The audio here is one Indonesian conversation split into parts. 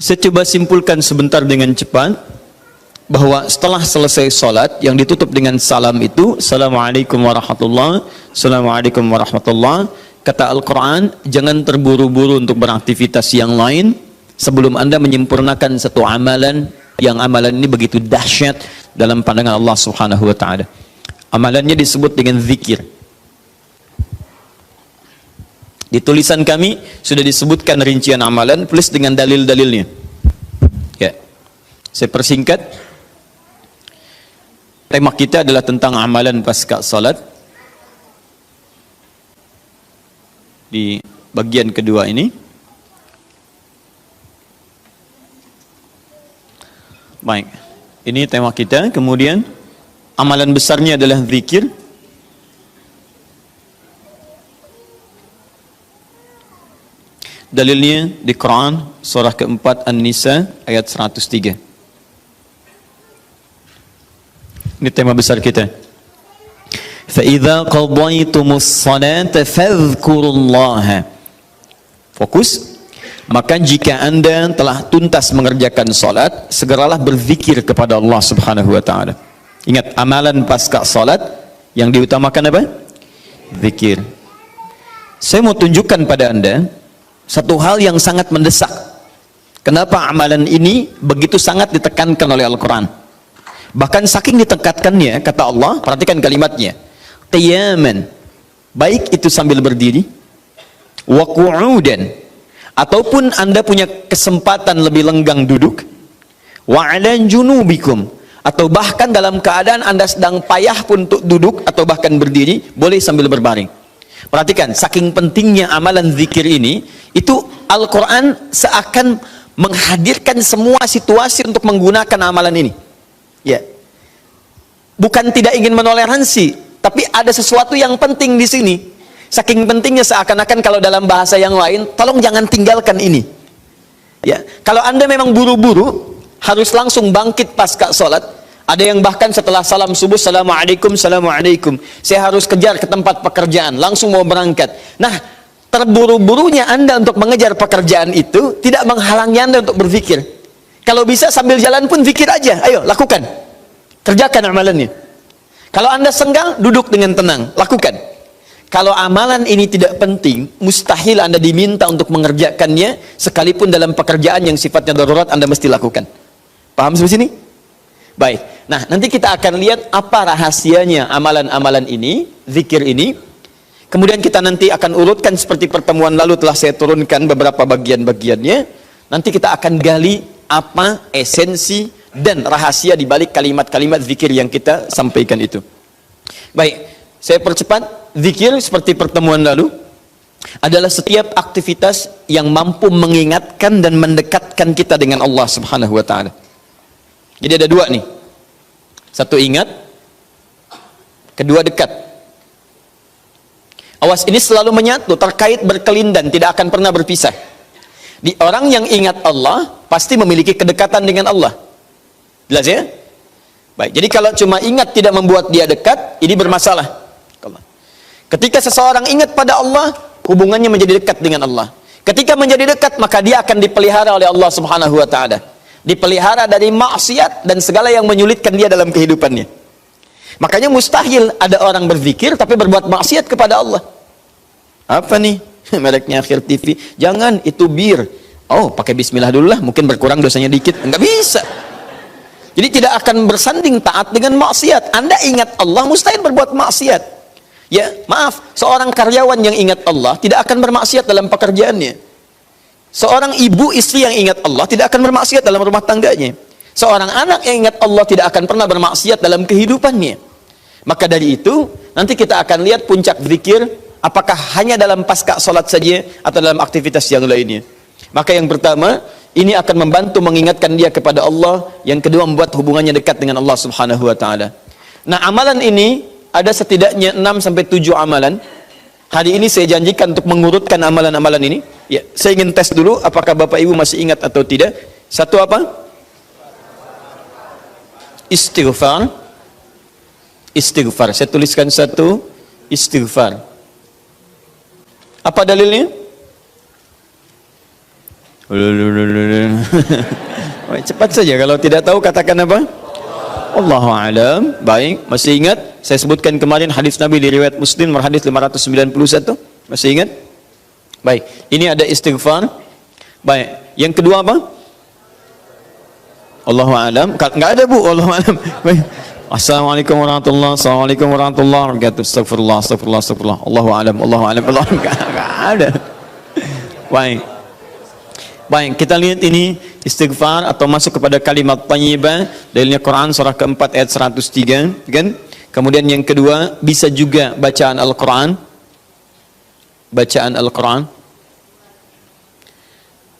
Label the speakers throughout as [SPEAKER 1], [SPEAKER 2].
[SPEAKER 1] Saya coba simpulkan sebentar dengan cepat bahwa setelah selesai sholat yang ditutup dengan salam itu, Assalamualaikum warahmatullahi, Assalamualaikum warahmatullahi. Kata Al-Quran, jangan terburu-buru untuk beraktivitas yang lain sebelum Anda menyempurnakan satu amalan, yang amalan ini begitu dahsyat dalam pandangan Allah Subhanahu wa Ta'ala. Amalannya disebut dengan zikir. Di tulisan kami sudah disebutkan rincian amalan plus dengan dalil-dalilnya. Ya, saya persingkat. Tema kita adalah tentang amalan pasca salat. Di bagian kedua ini. Baik, ini tema kita. Kemudian amalan besarnya adalah zikir. Dalilnya di Quran surah keempat An-Nisa ayat 103. Ini tema besar kita. فَإِذَا قَضَيْتُمُ الصَّلَاةَ فَاذْكُرُوا اللَّهَ. Fokus. Maka jika Anda telah tuntas mengerjakan salat, segeralah berzikir kepada Allah Subhanahu wa Ta'ala. Ingat, amalan pasca salat yang diutamakan apa? Zikir. Saya mau tunjukkan pada Anda satu hal yang sangat mendesak. Kenapa amalan ini begitu sangat ditekankan oleh Al-Quran? Bahkan saking ditekatkannya, kata Allah, perhatikan kalimatnya, qiyaman, baik itu sambil berdiri, wa qu'udan, ataupun Anda punya kesempatan lebih lenggang duduk, wa 'ala junubikum, atau bahkan dalam keadaan Anda sedang payah pun untuk duduk atau bahkan berdiri, boleh sambil berbaring. Perhatikan, saking pentingnya amalan zikir ini, itu Al-Quran seakan menghadirkan semua situasi untuk menggunakan amalan ini. Ya, bukan tidak ingin menoleransi, tapi ada sesuatu yang penting di sini. Saking pentingnya seakan-akan kalau dalam bahasa yang lain, tolong jangan tinggalkan ini. Ya, kalau Anda memang buru-buru, harus langsung bangkit pasca sholat. Ada yang bahkan setelah salam subuh, Assalamualaikum, Assalamualaikum, saya harus kejar ke tempat pekerjaan, langsung mau berangkat. Nah, terburu-burunya Anda untuk mengejar pekerjaan itu tidak menghalangi Anda untuk berzikir. Kalau bisa sambil jalan pun zikir aja, ayo lakukan, kerjakan amalannya. Kalau Anda senggang, duduk dengan tenang, lakukan. Kalau amalan ini tidak penting, mustahil Anda diminta untuk mengerjakannya, sekalipun dalam pekerjaan yang sifatnya darurat Anda mesti lakukan. Paham sampai sini? Baik, nah nanti kita akan lihat apa rahasianya amalan-amalan ini, zikir ini. Kemudian kita nanti akan urutkan seperti pertemuan lalu telah saya turunkan beberapa bagian-bagiannya. Nanti kita akan gali apa esensi dan rahasia di balik kalimat-kalimat zikir yang kita sampaikan itu. Baik, saya percepat. Zikir seperti pertemuan lalu adalah setiap aktivitas yang mampu mengingatkan dan mendekatkan kita dengan Allah Subhanahu wa Ta'ala. Jadi ada dua nih, satu ingat, kedua dekat. Awas, ini selalu menyatu, terkait berkelindan, tidak akan pernah berpisah. Di orang yang ingat Allah pasti memiliki kedekatan dengan Allah. Jelas ya? Baik, jadi kalau cuma ingat tidak membuat dia dekat, ini bermasalah. Ketika seseorang ingat pada Allah, hubungannya menjadi dekat dengan Allah. Ketika menjadi dekat, maka dia akan dipelihara oleh Allah Subhanahu wa Ta'ala. Dipelihara dari maksiat dan segala yang menyulitkan dia dalam kehidupannya. Makanya mustahil ada orang berzikir tapi berbuat maksiat kepada Allah. Apa nih? Mereknya Akhir TV. Jangan, itu bir. Oh, pakai bismillah dulu lah, mungkin berkurang dosanya dikit. Enggak bisa. Jadi tidak akan bersanding taat dengan maksiat. Anda ingat Allah, mustahil berbuat maksiat. Ya, maaf, seorang karyawan yang ingat Allah tidak akan bermaksiat dalam pekerjaannya. Seorang ibu istri yang ingat Allah tidak akan bermaksiat dalam rumah tangganya. Seorang anak yang ingat Allah tidak akan pernah bermaksiat dalam kehidupannya. Maka dari itu, nanti kita akan lihat puncak zikir, apakah hanya dalam pasca sholat saja atau dalam aktivitas yang lainnya. Maka yang pertama, ini akan membantu mengingatkan dia kepada Allah. Yang kedua, membuat hubungannya dekat dengan Allah Subhanahu wa Ta'ala. Nah, amalan ini ada setidaknya 6-7 amalan. Hari ini saya janjikan untuk mengurutkan amalan-amalan ini. Ya, saya ingin tes dulu apakah Bapak Ibu masih ingat atau tidak. Satu apa? Istighfar. Istighfar. Saya tuliskan satu, istighfar. Apa dalilnya? Cepat saja, kalau tidak tahu katakan apa? Allahu a'lam. Baik, masih ingat? Saya sebutkan kemarin hadis Nabi di riwayat Muslim hadis 591. Masih ingat? Baik, ini ada istighfar. Baik, yang kedua apa? Allahu a'lam. Enggak ada, Bu, Allahu a'lam. Baik. Assalamualaikum warahmatullahi wabarakatuh. Astagfirullah. Allahu a'lam. Enggak ada. Baik. Baik, kita lihat ini istighfar atau masuk kepada kalimat thayyibah. Dalilnya Quran surah keempat ayat 103, kan? Kemudian yang kedua, bisa juga bacaan Al-Quran. Bacaan Al-Quran.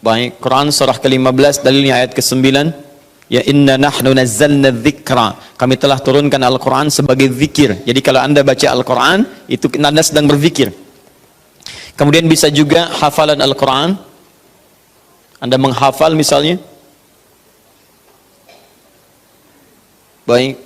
[SPEAKER 1] Baik, Quran surah ke-15, dalilnya ayat ke-9. Ya inna nahnu nazzalna dzikra. Kami telah turunkan Al-Quran sebagai zikir. Jadi kalau Anda baca Al-Quran, itu Anda sedang berzikir. Kemudian bisa juga hafalan Al-Quran. Anda menghafal misalnya. Baik.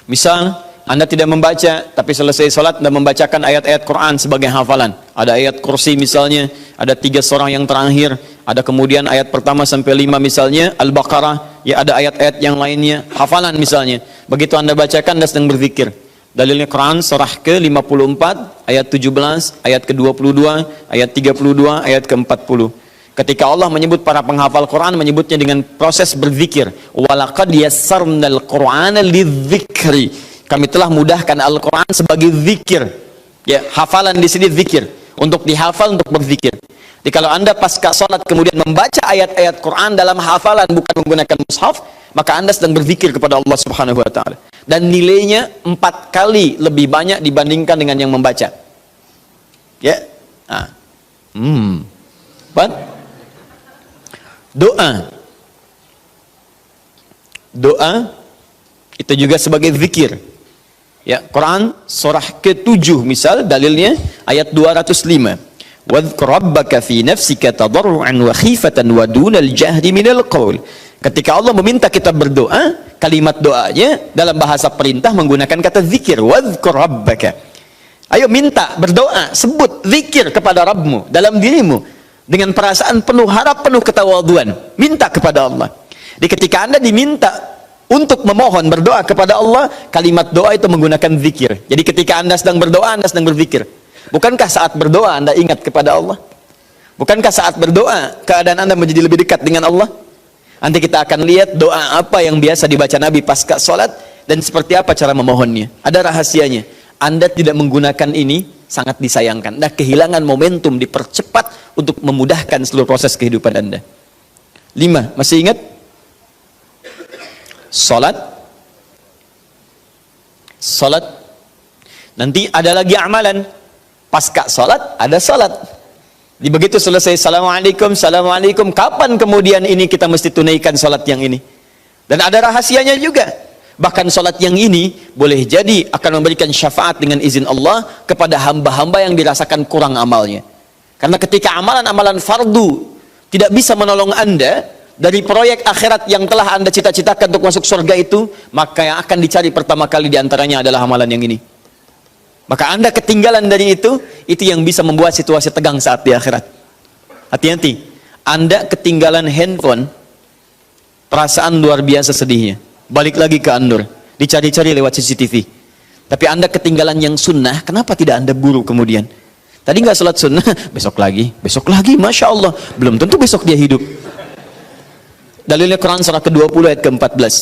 [SPEAKER 1] Misal Anda tidak membaca, tapi selesai sholat Anda membacakan ayat-ayat Quran sebagai hafalan. Ada ayat kursi misalnya, ada 3 surah yang terakhir, ada kemudian ayat pertama sampai 5 misalnya, Al-Baqarah, ya ada ayat-ayat yang lainnya, hafalan misalnya. Begitu Anda bacakan, Anda sedang berzikir. Dalilnya Quran surah ke-54, ayat 17, ayat ke-22, ayat 32, ayat ke-40. Ketika Allah menyebut para penghafal Quran, menyebutnya dengan proses berzikir. Walaqad yassarnal Qur'ana lidzikri. Kami telah mudahkan Al-Quran sebagai zikir. Ya, hafalan di sini zikir. Untuk dihafal, untuk berzikir. Jadi kalau Anda pasca sholat kemudian membaca ayat-ayat Quran dalam hafalan bukan menggunakan mushaf, maka Anda sedang berzikir kepada Allah Subhanahu wa taala. Dan nilainya 4 kali lebih banyak dibandingkan dengan yang membaca. Ya. Nah. Doa itu juga sebagai zikir. Ya, Quran surah ke-7 misal dalilnya ayat 205. Wadhkur rabbaka fi nafsika tadarruan wa khifatan wa dunal jahri minal qaul. Ketika Allah meminta kita berdoa, kalimat doanya dalam bahasa perintah menggunakan kata zikir. Wadhkur rabbaka. Ayo minta, berdoa, sebut zikir kepada Rabbmu dalam dirimu. Dengan perasaan penuh harap, penuh ketawaduan, minta kepada Allah. Di ketika Anda diminta untuk memohon berdoa kepada Allah, kalimat doa itu menggunakan zikir. Jadi ketika Anda sedang berdoa, Anda sedang berzikir. Bukankah saat berdoa Anda ingat kepada Allah? Bukankah saat berdoa keadaan Anda menjadi lebih dekat dengan Allah? Nanti kita akan lihat doa apa yang biasa dibaca Nabi pasca sholat dan seperti apa cara memohonnya. Ada rahasianya. Anda tidak menggunakan ini, sangat disayangkan. Anda kehilangan momentum, dipercepat untuk memudahkan seluruh proses kehidupan Anda. 5, masih ingat? Salat. Nanti ada lagi amalan. Pasca salat, ada salat. Di begitu selesai, Assalamualaikum. Kapan kemudian ini kita mesti tunaikan salat yang ini? Dan ada rahasianya juga. Bahkan salat yang ini boleh jadi akan memberikan syafaat dengan izin Allah kepada hamba-hamba yang dirasakan kurang amalnya. Karena ketika amalan-amalan fardu tidak bisa menolong Anda dari proyek akhirat yang telah Anda cita-citakan untuk masuk surga itu, maka yang akan dicari pertama kali diantaranya adalah amalan yang ini. Maka Anda ketinggalan dari itu yang bisa membuat situasi tegang saat di akhirat. Hati-hati, Anda ketinggalan handphone, perasaan luar biasa sedihnya. Balik lagi ke Andur, dicari-cari lewat CCTV. Tapi Anda ketinggalan yang sunnah, kenapa tidak Anda buru kemudian? Tadi nggak sholat sunnah, besok lagi, Masya Allah. Belum tentu besok dia hidup. Dalilnya Quran surah ke-20 ayat ke-14.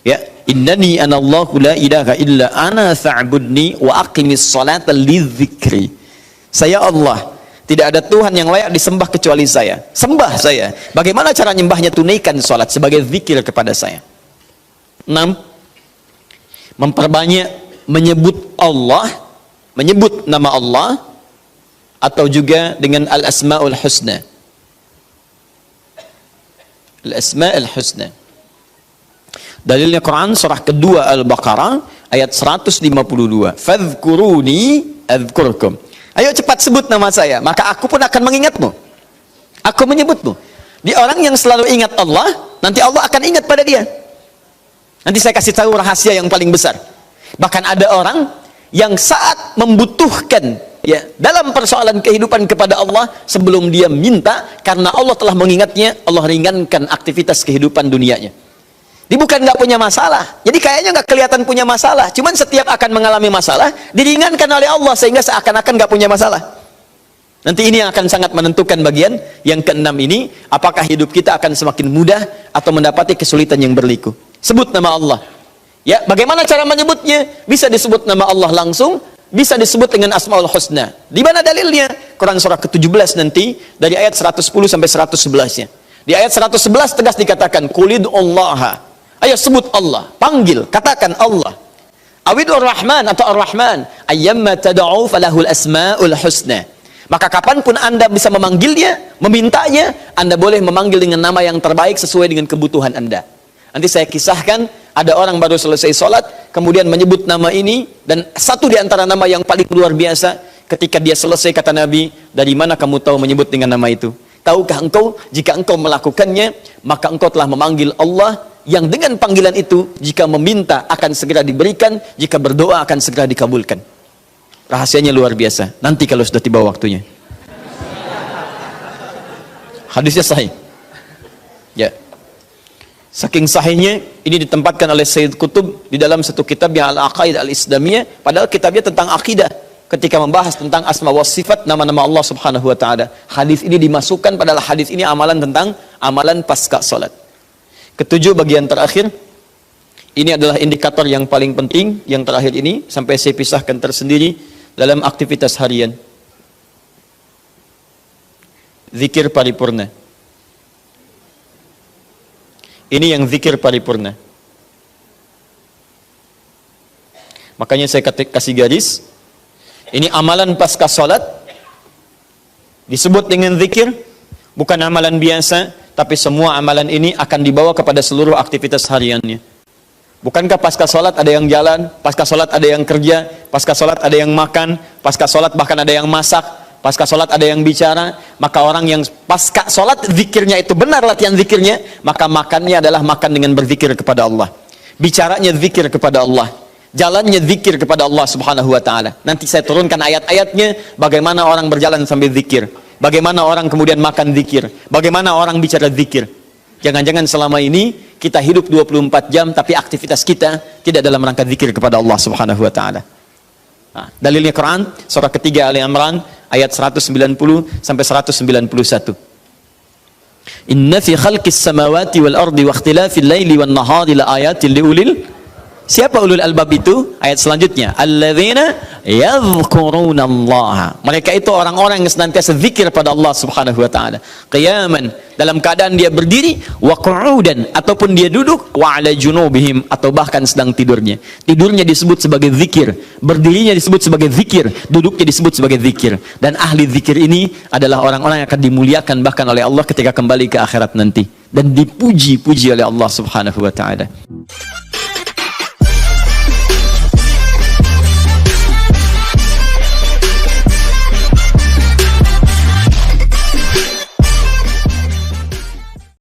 [SPEAKER 1] Ya, innani anallahu la ilaha illa ana fa'budni wa aqimis salata lidzikri. Saya Allah, tidak ada Tuhan yang layak disembah kecuali saya. Sembah saya. Bagaimana cara nyembahnya? Tunaikan salat sebagai zikir kepada saya. 6. Memperbanyak menyebut Allah, menyebut nama Allah, atau juga dengan al-asma'ul husna. Al-asma'ul husna. Dalilnya Quran surah kedua Al-Baqarah ayat 152. Fadhkuruni adzkurkum. Ayo cepat sebut nama saya, maka aku pun akan mengingatmu. Aku menyebutmu. Di orang yang selalu ingat Allah, nanti Allah akan ingat pada dia. Nanti saya kasih tahu rahasia yang paling besar. Bahkan ada orang yang saat membutuhkan ya, dalam persoalan kehidupan kepada Allah, sebelum dia minta, karena Allah telah mengingatnya, Allah ringankan aktivitas kehidupan dunianya. Dia bukan nggak punya masalah, jadi kayaknya nggak kelihatan punya masalah, cuman setiap akan mengalami masalah diringankan oleh Allah sehingga seakan-akan nggak punya masalah. Nanti ini yang akan sangat menentukan bagian yang keenam ini, apakah hidup kita akan semakin mudah atau mendapati kesulitan yang berliku. Sebut nama Allah. Ya, bagaimana cara menyebutnya? Bisa disebut nama Allah langsung, bisa disebut dengan Asmaul Husna. Di mana dalilnya? Quran surah ke-17 nanti dari ayat 110 sampai 111-nya. Di ayat 111 tegas dikatakan, "Qulidullaha." Ayo sebut Allah, panggil, katakan Allah. Awidur Rahman atau Ar-Rahman, ayyamma tad'u falahul asmaul husna. Maka kapanpun Anda bisa memanggilnya, memintanya, Anda boleh memanggil dengan nama yang terbaik sesuai dengan kebutuhan Anda. Nanti saya kisahkan, ada orang baru selesai sholat, kemudian menyebut nama ini, dan satu di antara nama yang paling luar biasa, ketika dia selesai kata Nabi, dari mana kamu tahu menyebut dengan nama itu? Tahukah engkau, jika engkau melakukannya, maka engkau telah memanggil Allah, yang dengan panggilan itu, jika meminta akan segera diberikan, jika berdoa akan segera dikabulkan. Rahasianya luar biasa. Nanti kalau sudah tiba waktunya. Hadisnya sahih. Ya. Saking sahihnya, ini ditempatkan oleh Sayyid Qutb di dalam satu kitab yang Al-Aqaid Al-Islamiyah, padahal kitabnya tentang akidah. Ketika membahas tentang asma wa sifat, nama-nama Allah Subhanahu wa taala. Hadis ini dimasukkan, padahal hadis ini amalan tentang amalan pasca salat. Ketujuh, bagian terakhir. Ini adalah indikator yang paling penting, yang terakhir ini, sampai saya pisahkan tersendiri dalam aktivitas harian. Zikir paripurna. Ini yang zikir paripurna. Makanya saya kasih garis. Ini amalan pasca salat. Disebut dengan zikir. Bukan amalan biasa, tapi semua amalan ini akan dibawa kepada seluruh aktivitas hariannya. Bukankah pasca sholat ada yang jalan, pasca sholat ada yang kerja, pasca sholat ada yang makan, pasca sholat bahkan ada yang masak, pasca sholat ada yang bicara. Maka orang yang pasca sholat zikirnya itu benar latihan zikirnya, maka makannya adalah makan dengan berzikir kepada Allah, bicaranya zikir kepada Allah, jalannya zikir kepada Allah Subhanahu wa ta'ala. Nanti saya turunkan ayat-ayatnya, bagaimana orang berjalan sambil zikir, bagaimana orang kemudian makan zikir, bagaimana orang bicara zikir. Jangan-jangan selama ini kita hidup 24 jam tapi aktivitas kita tidak dalam rangka zikir kepada Allah Subhanahu wa taala. Nah, dalilnya Quran surah ketiga Ali Imran ayat 190 sampai 191. Inna fi khalqis samawati wal ardi wa ikhtilafil laili wan nahari la ayatin liulil. Siapa ulul albab itu? Ayat selanjutnya, alladzina yadhkurunallaha. Mereka itu orang-orang yang senantiasa zikir pada Allah Subhanahu wa taala. Qiyaman, dalam keadaan dia berdiri, wa qu'udan, ataupun dia duduk, wa 'ala junubihim, atau bahkan sedang tidurnya. Tidurnya disebut sebagai zikir, berdirinya disebut sebagai zikir, duduknya disebut sebagai zikir. Dan ahli zikir ini adalah orang-orang yang akan dimuliakan bahkan oleh Allah ketika kembali ke akhirat nanti, dan dipuji-puji oleh Allah Subhanahu wa taala.